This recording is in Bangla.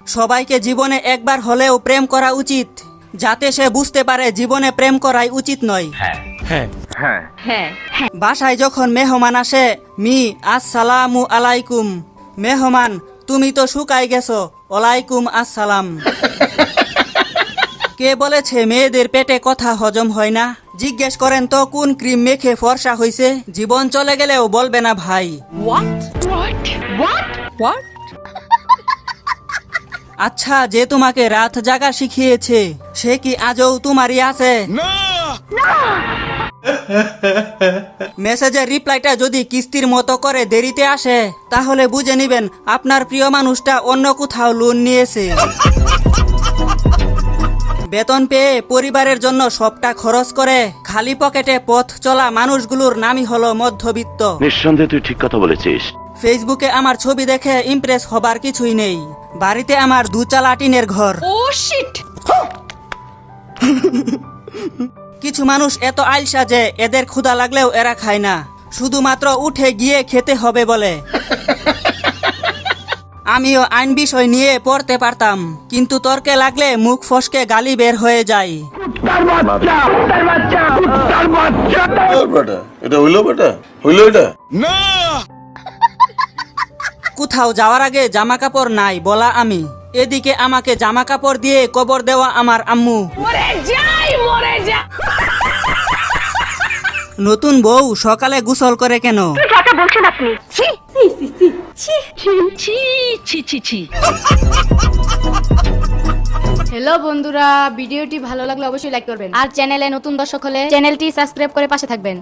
সবাইকে জীবনে একবার হলেও প্রেম করা উচিত, যাতে সে বুঝতে পারে জীবনে প্রেম করাই উচিত নয়। বাসায় যখন মেহমান আসে, মি আসসালামু আলাইকুম, মেহমান তুমি তো শুকাই গেছো, ওয়ালাইকুম আসসালাম। কে বলেছে মেয়েদের পেটে কথা হজম হয় না? জিজ্ঞেস করেন তো কোন ক্রিম মেখে ফর্সা হইছে, জীবন চলে গেলেও বলবে না ভাই। আচ্ছা, যে তোমাকে রাত জাগা শিখিয়েছে সে কি আজও তোমারই আছে? মেসেজের রিপ্লাইটা যদি কিস্তির মতো করে দেরিতে আসে, তাহলে বুঝে নিবেন আপনার প্রিয় মানুষটা অন্য কোথাও লোন নিয়েছে। বেতন পেয়ে পরিবারের জন্য সবটা খরচ করে খালি পকেটে পথ চলা মানুষগুলোর নামই হলো মধ্যবিত্ত। নিঃসন্দেহে তুই ঠিক কথা বলেছিস। ফেসবুকে আমার ছবি দেখে ইমপ্রেস হবার কিছুই নেই। বাড়িতে আমার 2 চালা টিনের ঘর। কিছু মানুষ এত আলসা যে এদের ক্ষুধা লাগলেও এরা খায় না, শুধুমাত্র উঠে গিয়ে খেতে হবে বলে। আমিও আইন বিষয় নিয়ে পড়তে পারতাম, কিন্তু তর্কে লাগলে মুখ ফসকে গালি বের হয়ে যায়। কোথাও যাওয়ার আগে জামা কাপড় নাই বলা আমি, এদিকে আমাকে জামা কাপড় দিয়ে কবর দেওয়া আমার আম্মু। নতুন বউ সকালে গোসল করে কেন? হ্যালো বন্ধুরা, ভিডিওটি ভালো লাগলে অবশ্যই লাইক করবেন, আর চ্যানেলে নতুন দর্শক হলে চ্যানেলটি সাবস্ক্রাইব করে পাশে থাকবেন।